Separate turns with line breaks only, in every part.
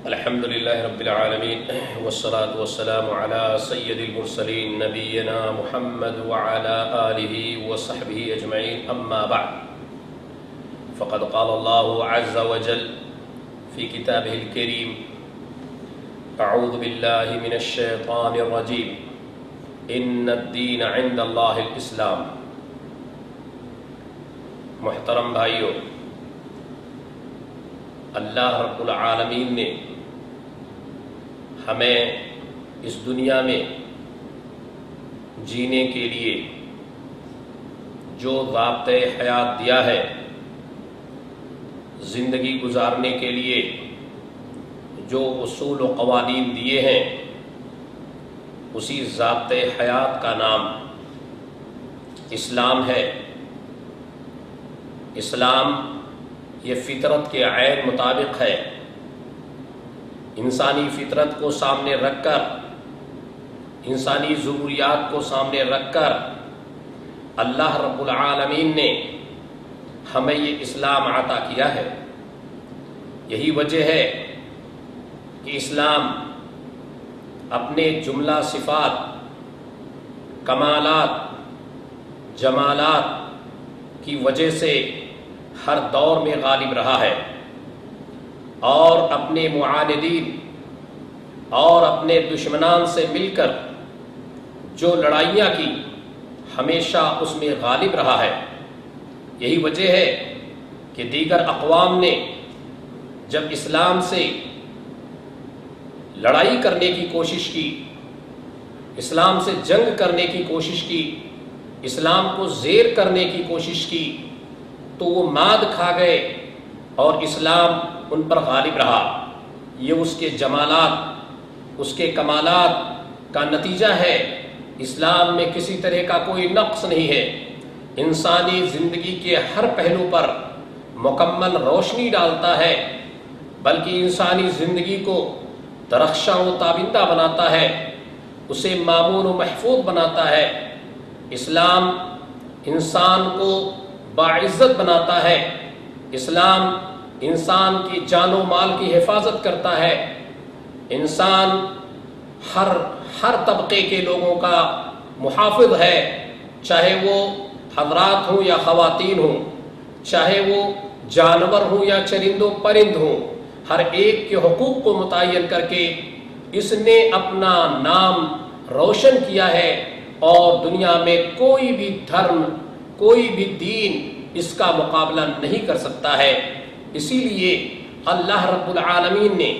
الحمد لله رب العالمين والصلاة والسلام على سيد المرسلين نبينا محمد وعلى آله وصحبه أجمعين أما بعد فقد قال الله عز وجل في كتابه الكريم أعوذ بالله من الشيطان الرجيم إن الدين عند الله الإسلام۔ محترم بھائیو، اللہ رب العالمین نے ہمیں اس دنیا میں جینے کے لیے جو ضابطۂ حیات دیا ہے، زندگی گزارنے کے لیے جو اصول و قوانین دیے ہیں، اسی ضابطۂ حیات کا نام اسلام ہے۔ اسلام یہ فطرت کے عین مطابق ہے۔ انسانی فطرت کو سامنے رکھ کر، انسانی ضروریات کو سامنے رکھ کر اللہ رب العالمین نے ہمیں یہ اسلام عطا کیا ہے۔ یہی وجہ ہے کہ اسلام اپنے جملہ صفات، کمالات، جمالات کی وجہ سے ہر دور میں غالب رہا ہے، اور اپنے معاندین اور اپنے دشمنان سے مل کر جو لڑائیاں کی، ہمیشہ اس میں غالب رہا ہے۔ یہی وجہ ہے کہ دیگر اقوام نے جب اسلام سے لڑائی کرنے کی کوشش کی، اسلام سے جنگ کرنے کی کوشش کی، اسلام کو زیر کرنے کی کوشش کی، تو وہ مات کھا گئے اور اسلام ان پر غالب رہا۔ یہ اس کے جمالات، اس کے کمالات کا نتیجہ ہے۔ اسلام میں کسی طرح کا کوئی نقص نہیں ہے، انسانی زندگی کے ہر پہلو پر مکمل روشنی ڈالتا ہے، بلکہ انسانی زندگی کو درخشاں و تابندہ بناتا ہے، اسے مامون و محفوظ بناتا ہے۔ اسلام انسان کو باعزت بناتا ہے، اسلام انسان کی جان و مال کی حفاظت کرتا ہے، انسان ہر طبقے کے لوگوں کا محافظ ہے، چاہے وہ حضرات ہوں یا خواتین ہوں، چاہے وہ جانور ہوں یا چرند و پرند ہوں، ہر ایک کے حقوق کو متعین کر کے اس نے اپنا نام روشن کیا ہے، اور دنیا میں کوئی بھی دھرم، کوئی بھی دین اس کا مقابلہ نہیں کر سکتا ہے۔ اسی لیے اللہ رب العالمین نے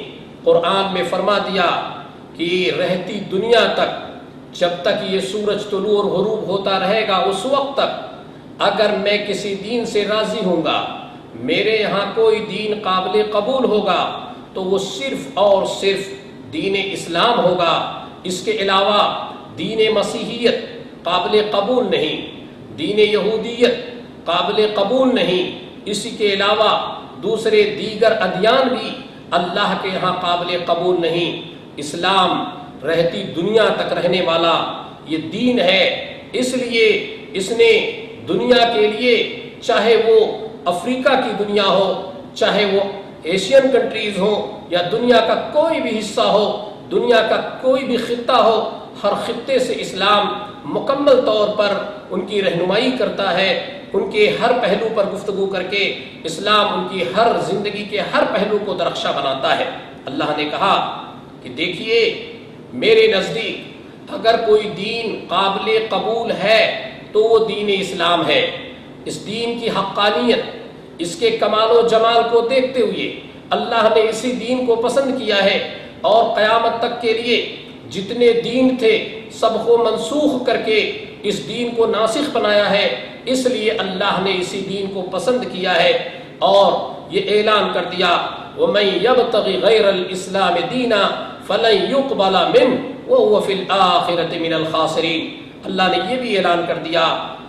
قرآن میں فرما دیا کہ رہتی دنیا تک، جب تک یہ سورج طلوع اور غروب ہوتا رہے گا، اس وقت تک اگر میں کسی دین سے راضی ہوں گا، میرے یہاں کوئی دین قابل قبول ہوگا، تو وہ صرف اور صرف دین اسلام ہوگا۔ اس کے علاوہ دین مسیحیت قابل قبول نہیں، دین یہودیت قابل قبول نہیں، اسی کے علاوہ دوسرے دیگر ادیان بھی اللہ کے ہاں قابل قبول نہیں۔ اسلام رہتی دنیا تک رہنے والا یہ دین ہے، اس لیے اس نے دنیا کے لیے، چاہے وہ افریقہ کی دنیا ہو، چاہے وہ ایشین کنٹریز ہو، یا دنیا کا کوئی بھی حصہ ہو، دنیا کا کوئی بھی خطہ ہو، ہر خطے سے اسلام مکمل طور پر ان کی رہنمائی کرتا ہے، ان کے ہر پہلو پر گفتگو کر کے اسلام ان کی ہر زندگی کے ہر پہلو کو درخشاں بناتا ہے۔ اللہ نے کہا کہ دیکھیے، میرے نزدیک اگر کوئی دین قابل قبول ہے تو وہ دین اسلام ہے۔ اس دین کی حقانیت، اس کے کمال و جمال کو دیکھتے ہوئے اللہ نے اسی دین کو پسند کیا ہے، اور قیامت تک کے لیے جتنے دین تھے سب کو منسوخ کر کے اس دین کو ناسخ بنایا ہے۔ اس لیے اللہ نے اسی دین کو پسند کیا ہے، اور یہ اعلان کر دیا وَمَن يَبْتَغِ غَيْرَ الْإِسْلَامِ دِينًا فَلَن يُقْبَلَ مِنْهُ وَهُوَ فِي الْآخِرَةِ مِنَ الْخَاسِرِينَ۔ اللہ نے یہ بھی اعلان کر دیا،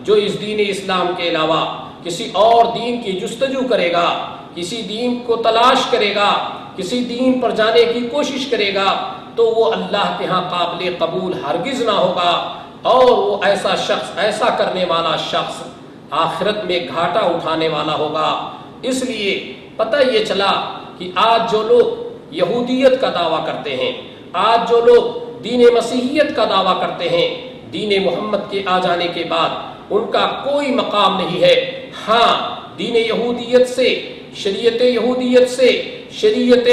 جو اس دین اسلام کے علاوہ کسی اور دین کی جستجو کرے گا، کسی دین کو تلاش کرے گا، کسی دین پر جانے کی کوشش کرے گا، تو وہ اللہ کے ہاں قابل قبول ہرگز نہ ہوگا، اور وہ ایسا شخص، ایسا کرنے والا شخص آخرت میں گھاٹا اٹھانے والا ہوگا۔ اس لیے پتہ یہ چلا کہ آج جو لوگ یہودیت کا دعویٰ کرتے ہیں، آج جو لوگ دین مسیحیت کا دعویٰ کرتے ہیں، دین محمد کے آ جانے کے بعد ان کا کوئی مقام نہیں ہے۔ ہاں، دین یہودیت سے، شریعت یہودیت سے، شریعت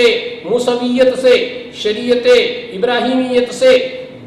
موسویت سے، شریعت ابراہیمیت سے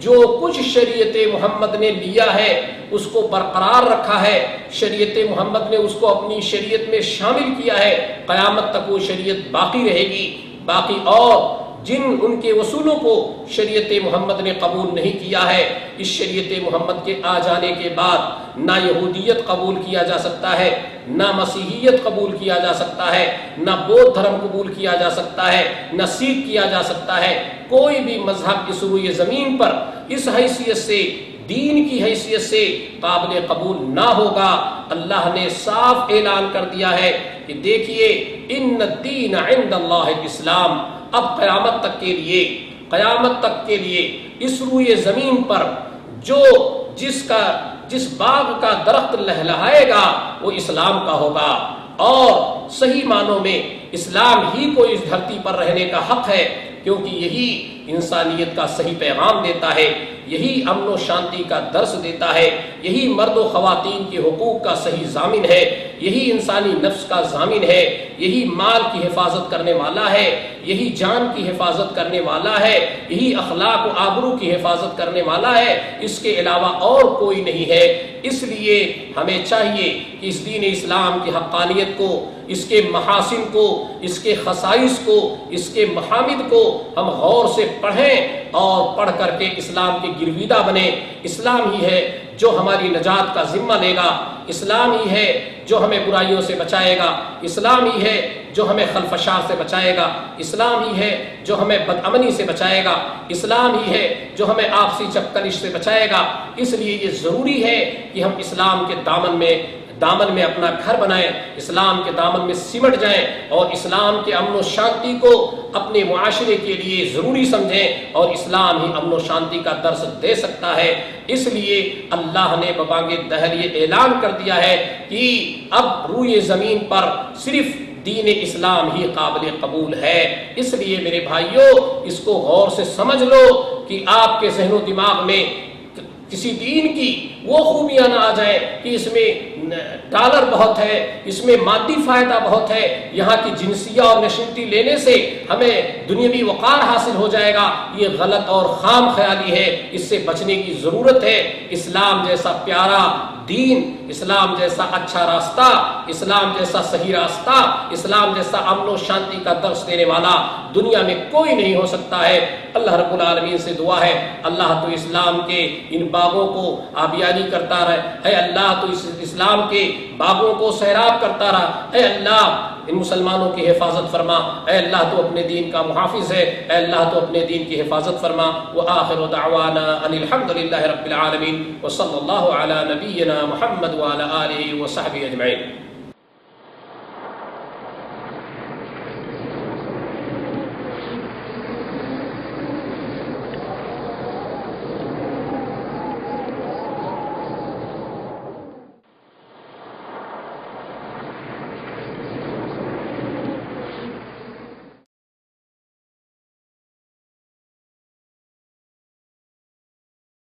جو کچھ شریعت محمد نے لیا ہے اس کو برقرار رکھا ہے، شریعت محمد نے اس کو اپنی شریعت میں شامل کیا ہے، قیامت تک وہ شریعت باقی رہے گی۔ باقی اور جن ان کے اصولوں کو شریعت محمد نے قبول نہیں کیا ہے، اس شریعت محمد کے آ جانے کے بعد نہ یہودیت قبول کیا جا سکتا ہے، نہ مسیحیت قبول کیا جا سکتا ہے، نہ بودھ دھرم قبول کیا جا سکتا ہے، نہ سکھ کیا جا سکتا ہے۔ کوئی بھی مذہب اس روئے زمین پر اس حیثیت سے، دین کی حیثیت سے قابل قبول نہ ہوگا۔ اللہ نے صاف اعلان کر دیا ہے کہ دیکھیے، ان الدین عند اللہ الاسلام۔ اب قیامت تک کے لیے اس روئے زمین پر جو جس باغ کا درخت لہلہائے گا وہ اسلام کا ہوگا، اور صحیح معنوں میں اسلام ہی کو اس دھرتی پر رہنے کا حق ہے، کیونکہ یہی انسانیت کا صحیح پیغام دیتا ہے، یہی امن و شانتی کا درس دیتا ہے، یہی مرد و خواتین کے حقوق کا صحیح ضامن ہے، یہی انسانی نفس کا ضامن ہے، یہی مال کی حفاظت کرنے والا ہے، یہی جان کی حفاظت کرنے والا ہے، یہی اخلاق و آبرو کی حفاظت کرنے والا ہے، اس کے علاوہ اور کوئی نہیں ہے۔ اس لیے ہمیں چاہیے کہ اس دین اسلام کی حقانیت کو، اس کے محاسن کو، اس کے خصائص کو، اس کے محامد کو ہم غور سے پڑھیں اور پڑھ کر کے اسلام کے گرویدہ بنیں۔ اسلام ہی ہے جو ہماری نجات کا ذمہ لے گا، اسلام ہی ہے جو ہمیں برائیوں سے بچائے گا، اسلام ہی ہے جو ہمیں خلفشار سے بچائے گا، اسلام ہی ہے جو ہمیں بدامنی سے بچائے گا، اسلام ہی ہے جو ہمیں آپسی چپکلش سے بچائے گا۔ اس لیے یہ ضروری ہے کہ ہم اسلام کے دامن میں اپنا گھر بنائیں، اسلام کے دامن میں سمٹ جائیں، اور اسلام کے امن و شانتی کو اپنے معاشرے کے لیے ضروری سمجھیں، اور اسلام ہی امن و شانتی کا درس دے سکتا ہے۔ اس لیے اللہ نے ببانگ دہر یہ اعلان کر دیا ہے کہ اب روئے زمین پر صرف دین اسلام ہی قابل قبول ہے۔ اس لیے میرے بھائیوں، اس کو غور سے سمجھ لو کہ آپ کے ذہن و دماغ میں کسی دین کی وہ خوبیاں نہ آ جائیں کہ اس میں ڈالر بہت ہے، اس میں مادی فائدہ بہت ہے، یہاں کی جنسیہ اور نشنتی لینے سے ہمیں دنیاوی وقار حاصل ہو جائے گا۔ یہ غلط اور خام خیالی ہے، اس سے بچنے کی ضرورت ہے۔ اسلام جیسا پیارا دین، اسلام جیسا اچھا راستہ، اسلام جیسا صحیح راستہ، اسلام جیسا امن و شانتی کا درس دینے والا دنیا میں کوئی نہیں ہو سکتا ہے۔ اللہ رب العالمین سے دعا ہے، اللہ تو اسلام کے ان باغوں کو آبیاری کرتا رہے، اے اللہ تو اس اسلام کے باغوں کو سیراب کرتا رہا، اے اللہ ان مسلمانوں کی حفاظت فرما، اے اللہ تو اپنے دین کا محافظ ہے، اے اللہ تو اپنے دین کی حفاظت فرما۔ وآخر دعوانا ان الحمد للہ رب العالمین، وصلی اللہ علی نبینا محمد وعلی آلہ وصحبہ اجمعین۔